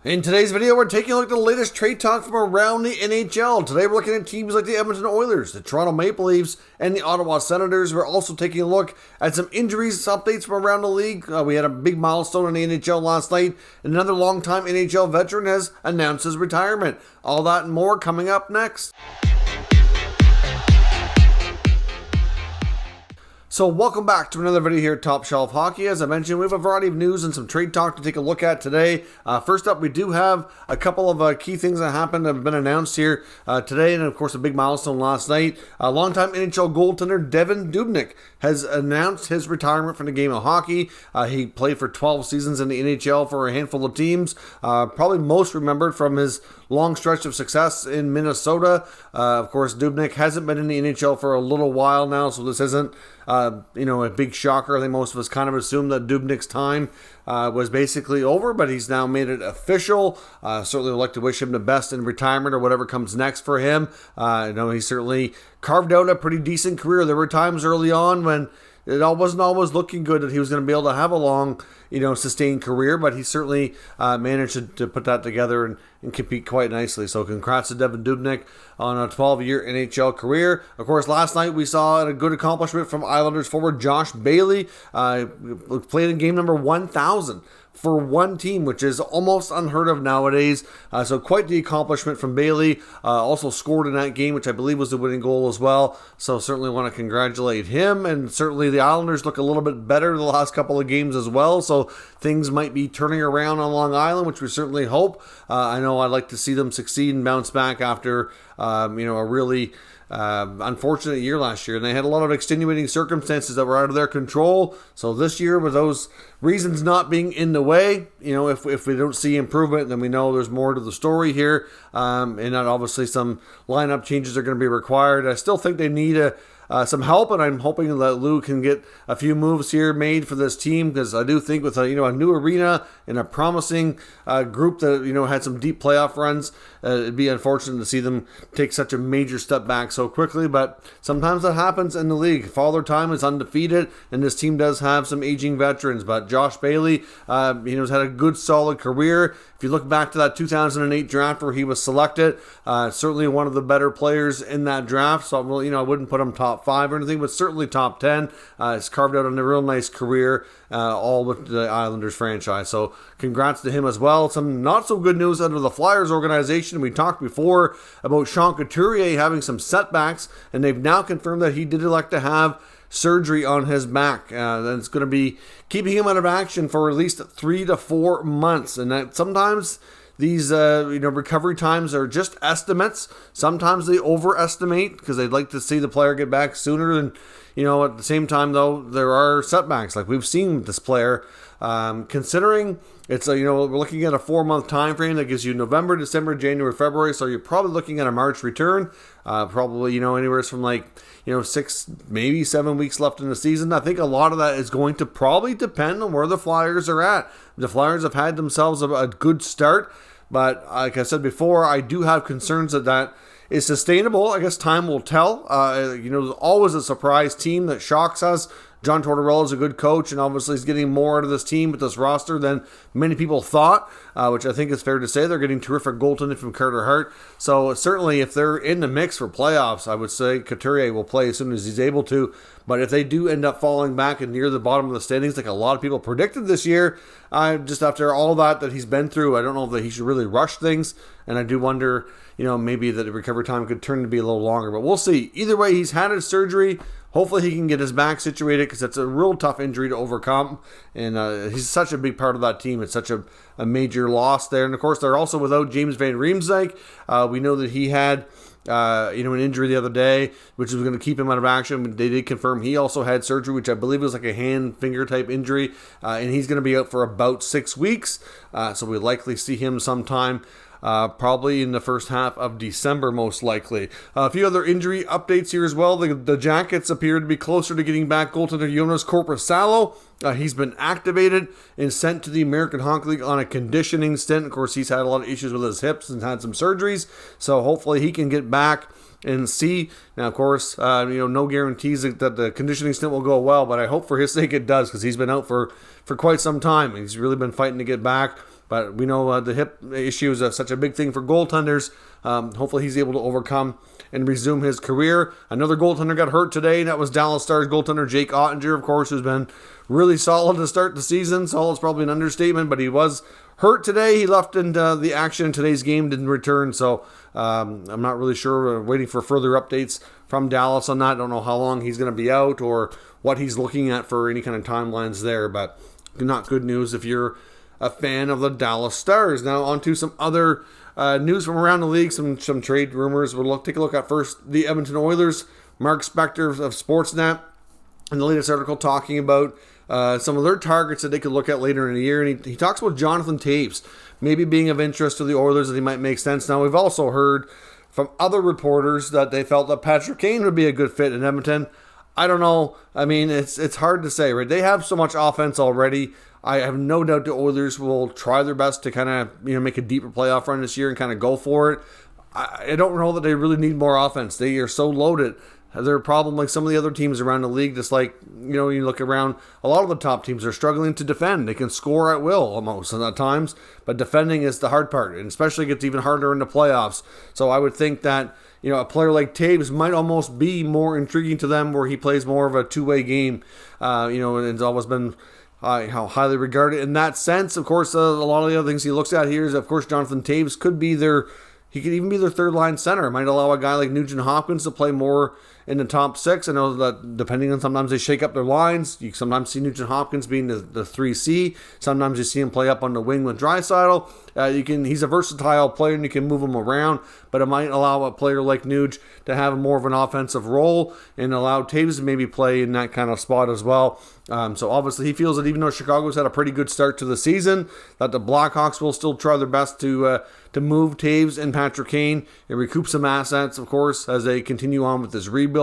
In today's video, we're taking a look at the latest trade talk from around the NHL. Today, we're looking at teams like the Edmonton Oilers, the Toronto Maple Leafs, and the Ottawa Senators. We're also taking a look at some injuries, updates from around the league. We had a big milestone in the NHL last night, and another longtime NHL veteran has announced his retirement. All that and more coming up next. So welcome back to another video here at Top Shelf Hockey. As I mentioned, we have a variety of news and some trade talk to take a look at today. First up, we do have a couple of key things that happened that have been announced here today, and of course a big milestone last night. Longtime NHL goaltender Dubnyk has announced his retirement from the game of hockey. He played for 12 seasons in the NHL for a handful of teams, probably most remembered from his long stretch of success in Minnesota. Of course, Dubnyk hasn't been in the NHL for a little while now, so this isn't a big shocker. I think most of us kind of assumed that Dubnyk's time was basically over, but he's now made it official. Certainly would like to wish him the best in retirement or whatever comes next for him. He certainly carved out a pretty decent career. There were times early on when it wasn't always looking good that he was going to be able to have a long, sustained career, but he certainly managed to put that together and compete quite nicely. So congrats to Dubnyk on a 12-year NHL career. Of course, last night we saw a good accomplishment from Islanders forward Josh Bailey. Played in game number 1,000 for one team, which is almost unheard of nowadays. So quite the accomplishment from Bailey. Also scored in that game, which I believe was the winning goal as well. So certainly want to congratulate him. And certainly the Islanders look a little bbit better the last couple of games as well. So things might be turning around on Long Island, which we certainly hope. I know I'd like to see them succeed and bounce back after a really unfortunate year last year, and they had a lot of extenuating circumstances that were out of their control. So this year, with those reasons not being in the way, if we don't see improvement, then we know there's more to the story here, and that obviously some lineup changes are going to be required. I still think they need some help, and I'm hoping that Lou can get a few moves here made for this team, because I do think with a new arena and a promising group that had some deep playoff runs, it'd be unfortunate to see them take such a major step back so quickly. But sometimes that happens in the league. Father Time is undefeated, and this team does have some aging veterans. But Josh Bailey, has had a good solid career. If you look back to that 2008 draft where he was selected, certainly one of the better players in that draft. So I wouldn't put him top 5 or anything, but certainly top 10. He's carved out a real nice career, all with the Islanders franchise. So congrats to him as well. Some not so good news out of the Flyers organization. We talked before about Sean Couturier having some setbacks, and they've now confirmed that he did elect to have surgery on his back. That's going to be keeping him out of action for at least 3 to 4 months. And that sometimes these recovery times are just estimates. Sometimes they overestimate because they'd like to see the player get back sooner. And at the same time, though, there are setbacks like we've seen with this player. Considering it's we're looking at a 4-month time frame that gives you November, December, January, February. So you're probably looking at a March return. Probably anywhere from 6, maybe 7 weeks left in the season. I think a lot of that is going to probably depend on where the Flyers are at. The Flyers have had themselves a good start, but like I said before, I do have concerns that is sustainable. I guess time will tell. There's always a surprise team that shocks us. John Tortorella is a good coach, and obviously he's getting more out of this team with this roster than many people thought, which I think is fair to say. They're getting terrific goaltending from Carter Hart. So certainly if they're in the mix for playoffs, I would say Couturier will play as soon as he's able to. But if they do end up falling back and near the bottom of the standings, like a lot of people predicted this year, just after all that he's been through, I don't know that he should really rush things. And I do wonder, maybe that the recovery time could turn to be a little longer. But we'll see. Either way, he's had his surgery. Hopefully he can get his back situated, because it's a real tough injury to overcome. And he's such a big part of that team. It's such a major loss there. And of course, they're also without James Van Riemsdyk. We know that he had an injury the other day, which was going to keep him out of action. They did confirm he also had surgery, which I believe was like a hand-finger type injury. And he's going to be out for about 6 weeks. So we'll likely see him sometime probably in the first half of December, most likely. A few other injury updates here as well. The Jackets appear to be closer to getting back goaltender Jonas Korpisalo. He's been activated and sent to the American Hockey League on a conditioning stint. Of course, he's had a lot of issues with his hips and had some surgeries, so hopefully he can get back and see. Now, of course, no guarantees that the conditioning stint will go well, but I hope for his sake it does, because he's been out for quite some time. He's really been fighting to get back. but we know the hip issue is such a big thing for goaltenders. Hopefully he's able to overcome and resume his career. Another goaltender got hurt today, and that was Dallas Stars goaltender Jake Ottinger, of course, who's been really solid to start the season. Solid is probably an understatement, but he was hurt today. He left into the action in today's game, didn't return, so I'm not really sure. We're waiting for further updates from Dallas on that. I don't know how long he's going to be out or what he's looking at for any kind of timelines there, but not good news if you're a fan of the Dallas Stars. Now on to some other news from around the league, some trade rumors. We'll take a look at first the Edmonton Oilers. Mark Spector of Sportsnet in the latest article talking about some of their targets that they could look at later in the year. And he talks about Jonathan Toews maybe being of interest to the Oilers, that he might make sense. Now, we've also heard from other reporters that they felt that Patrick Kane would be a good fit in Edmonton. I don't know. I mean, it's hard to say, right? They have so much offense already. I have no doubt the Oilers will try their best to kind of make a deeper playoff run this year and kind of go for it. I don't know that they really need more offense. They are so loaded. They're a problem like some of the other teams around the league. Just like, you look around, a lot of the top teams are struggling to defend. They can score at will almost at times, but defending is the hard part, and especially gets even harder in the playoffs. So I would think that, a player like Toews might almost be more intriguing to them, where he plays more of a two-way game, and it's always been how highly regarded in that sense. Of course, a lot of the other things he looks at here is, of course, Jonathan Toews could even be their third line center. It might allow a guy like Nugent Hopkins to play more in the top six. I know that depending on, sometimes they shake up their lines. You sometimes see Nugent Hopkins being the 3C. Sometimes you see him play up on the wing with Draisaitl. He's a versatile player and you can move him around, but it might allow a player like Nuge to have more of an offensive role and allow Toews to maybe play in that kind of spot as well. So obviously he feels that even though Chicago's had a pretty good start to the season, that the Blackhawks will still try their best to move Toews and Patrick Kane and recoup some assets, of course, as they continue on with this rebuild.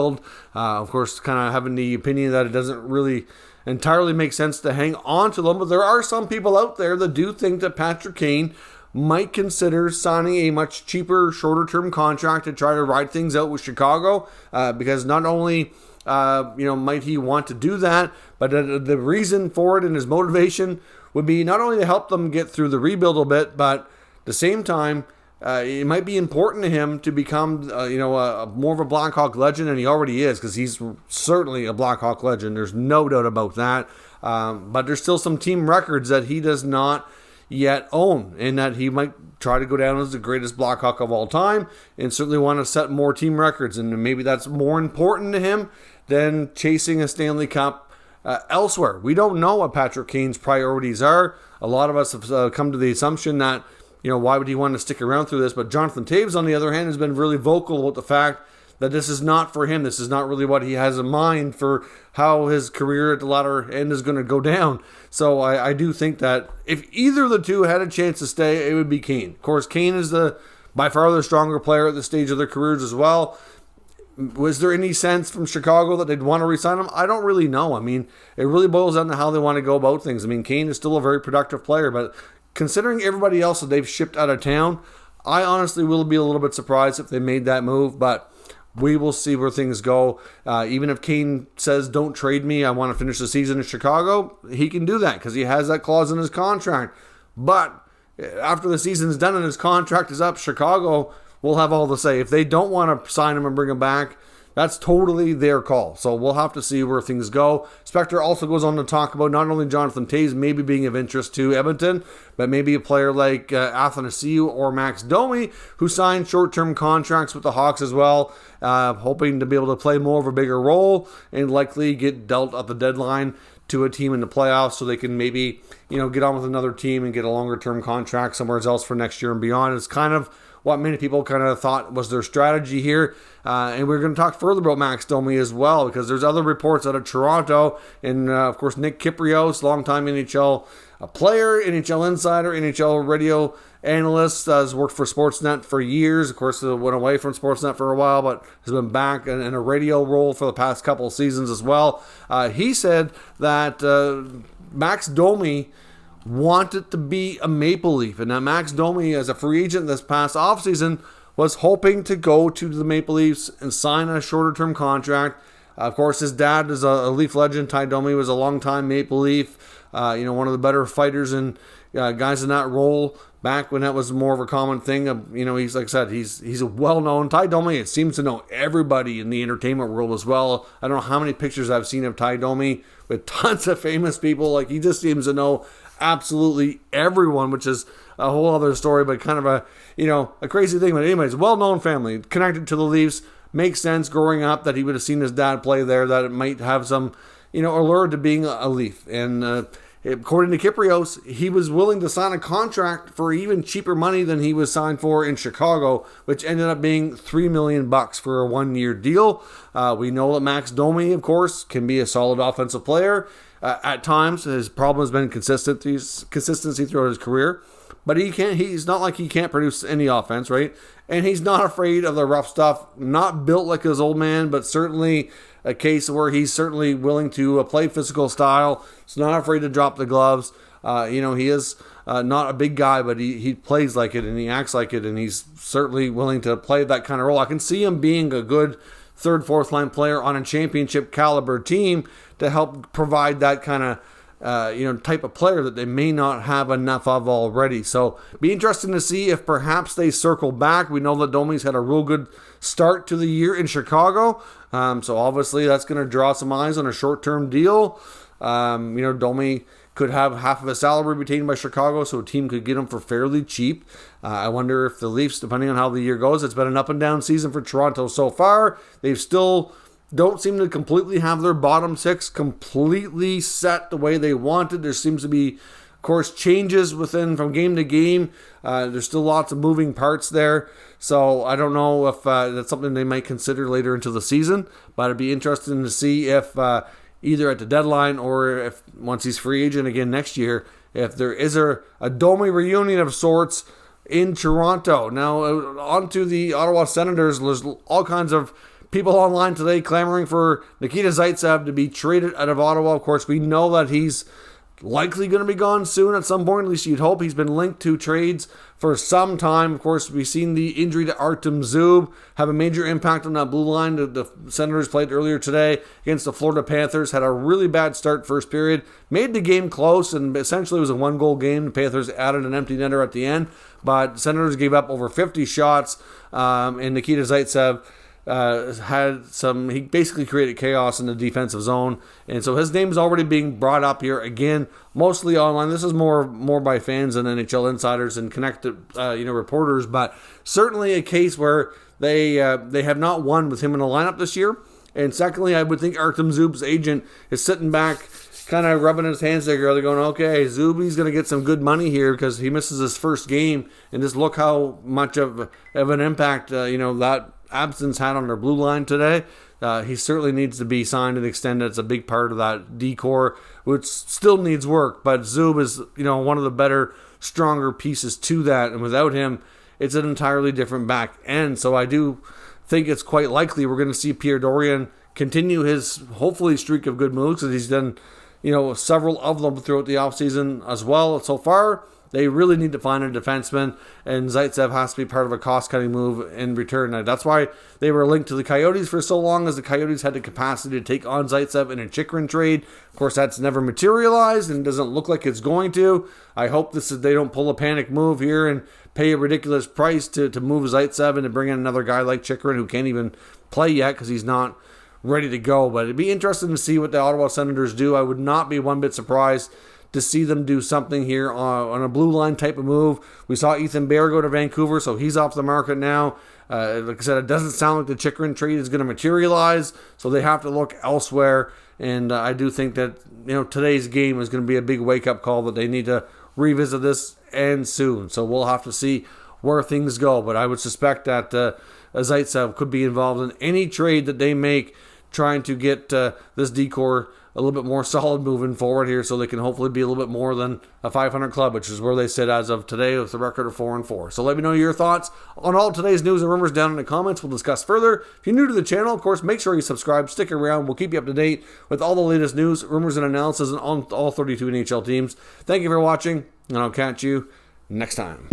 Of course, kind of having the opinion that it doesn't really entirely make sense to hang on to them, but there are some people out there that do think that Patrick Kane might consider signing a much cheaper, shorter-term contract to try to ride things out with Chicago, because not only might he want to do that, but the reason for it and his motivation would be not only to help them get through the rebuild a bit, but at the same time, it might be important to him to become, more of a Blackhawk legend, and he already is, because he's certainly a Blackhawk legend. There's no doubt about that. But there's still some team records that he does not yet own, and that he might try to go down as the greatest Blackhawk of all time, and certainly want to set more team records. And maybe that's more important to him than chasing a Stanley Cup elsewhere. We don't know what Patrick Kane's priorities are. A lot of us have come to the assumption that, why would he want to stick around through this? But Jonathan Toews, on the other hand, has been really vocal about the fact that this is not for him. This is not really what he has in mind for how his career at the latter end is going to go down. So I do think that if either of the two had a chance to stay, it would be Kane. Of course, Kane is by far the stronger player at this stage of their careers as well. Was there any sense from Chicago that they'd want to re-sign him? I don't really know. I mean, it really boils down to how they want to go about things. I mean, Kane is still a very productive player, but considering everybody else that they've shipped out of town, I honestly will be a little bit surprised if they made that move, but we will see where things go. Even if Kane says, don't trade me, I want to finish the season in Chicago, he can do that because he has that clause in his contract. But after the season's done and his contract is up, Chicago will have all the say. If they don't want to sign him and bring him back, that's totally their call. So we'll have to see where things go. Spector also goes on to talk about not only Jonathan Toews maybe being of interest to Edmonton, but maybe a player like Athanasiou or Max Domi, who signed short-term contracts with the Hawks as well, hoping to be able to play more of a bigger role and likely get dealt at the deadline to a team in the playoffs so they can maybe, get on with another team and get a longer-term contract somewhere else for next year and beyond. It's kind of what many people kind of thought was their strategy here. And we're going to talk further about Max Domi as well, because there's other reports out of Toronto. And, of course, Nick Kyprios, longtime NHL player, NHL insider, NHL radio analyst, has worked for Sportsnet for years. Of course, went away from Sportsnet for a while, but has been back in a radio role for the past couple of seasons as well. He said that Max Domi wanted to be a Maple Leaf, and that Max Domi, as a free agent this past offseason, was hoping to go to the Maple Leafs and sign a shorter-term contract. Of course, his dad is a Leaf legend. Ty Domi was a longtime Maple Leaf. one of the better fighters and guys in that role back when that was more of a common thing. He's, like I said, he's a well-known. Ty Domi, it seems to know everybody in the entertainment world as well. I don't know how many pictures I've seen of Ty Domi with tons of famous people. Like, he just seems to know absolutely everyone, which is a whole other story, but kind of a crazy thing. But anyways, well-known family, connected to the Leafs. Makes sense growing up that he would have seen his dad play there, that it might have some, allure to being a Leaf. And according to Kyprios, he was willing to sign a contract for even cheaper money than he was signed for in Chicago, which ended up being $3 million for a 1-year deal. We know that Max Domi, of course, can be a solid offensive player. At times, his problem has been consistency throughout his career. But he's not like he can't produce any offense, right? And he's not afraid of the rough stuff. Not built like his old man, but certainly a case where he's certainly willing to play physical style. He's not afraid to drop the gloves. He is not a big guy, but he plays like it and he acts like it, and he's certainly willing to play that kind of role. I can see him being a good third, fourth line player on a championship caliber team to help provide that kind of type of player that they may not have enough of already. So be interesting to see if perhaps they circle back. We know that Domi's had a real good start to the year in Chicago. So obviously that's going to draw some eyes on a short-term deal. Domi could have half of his salary retained by Chicago, so a team could get him for fairly cheap. I wonder if the Leafs, depending on how the year goes, it's been an up and down season for Toronto so far. They've still don't seem to completely have their bottom six completely set the way they wanted. There seems to be, of course, changes from game to game. There's still lots of moving parts there. So I don't know if that's something they might consider later into the season. But it'd be interesting to see if either at the deadline or if once he's free agent again next year, if there is a Domi reunion of sorts in Toronto. Now, on to the Ottawa Senators. There's all kinds of people online today clamoring for Nikita Zaitsev to be traded out of Ottawa. Of course, we know that he's likely going to be gone soon at some point. At least you'd hope. He's been linked to trades for some time. Of course, we've seen the injury to Artem Zub have a major impact on that blue line. The Senators played earlier today against the Florida Panthers. Had a really bad start first period. Made the game close, and essentially it was a one-goal game. The Panthers added an empty netter at the end. But Senators gave up over 50 shots, and Nikita Zaitsev he basically created chaos in the defensive zone, and so his name is already being brought up here again, mostly online. This is more by fans than NHL insiders and connected reporters, but certainly a case where they have not won with him in the lineup this year. And secondly, I would think Artem Zub's agent is sitting back, kind of rubbing his hands together, going, okay, Zuby's going to get some good money here because he misses his first game, and just look how much of an impact that absence had on their blue line today. He certainly needs to be signed and extended. It's a big part of that decor, which still needs work, but Zub is one of the better, stronger pieces to that, and without him, it's an entirely different back end. So I do think it's quite likely we're going to see Pierre Dorion continue his hopefully streak of good moves, because he's done several of them throughout the offseason as well. So far, they really need to find a defenseman, and Zaitsev has to be part of a cost-cutting move in return. Now, that's why they were linked to the Coyotes for so long, as the Coyotes had the capacity to take on Zaitsev in a Chychrun trade. Of course, that's never materialized and doesn't look like it's going to. I hope they don't pull a panic move here and pay a ridiculous price to move Zaitsev and to bring in another guy like Chychrun who can't even play yet because he's not ready to go. But it'd be interesting to see what the Ottawa Senators do. I would not be one bit surprised to see them do something here on a blue line type of move. We saw Ethan Bear go to Vancouver, so he's off the market now. Like I said, it doesn't sound like the Chychrun trade is going to materialize, so they have to look elsewhere. And I do think that today's game is going to be a big wake-up call that they need to revisit this, and soon. So we'll have to see where things go. But I would suspect that Zaitsev could be involved in any trade that they make, trying to get this decor a little bit more solid moving forward here, so they can hopefully be a little bit more than a 500 club, which is where they sit as of today with the record of 4-4. So let me know your thoughts on all today's news and rumors down in the comments. We'll discuss further. If you're new to the channel, of course, make sure you subscribe, stick around. We'll keep you up to date with all the latest news, rumors, and analysis on all 32 NHL teams. Thank you for watching, and I'll catch you next time.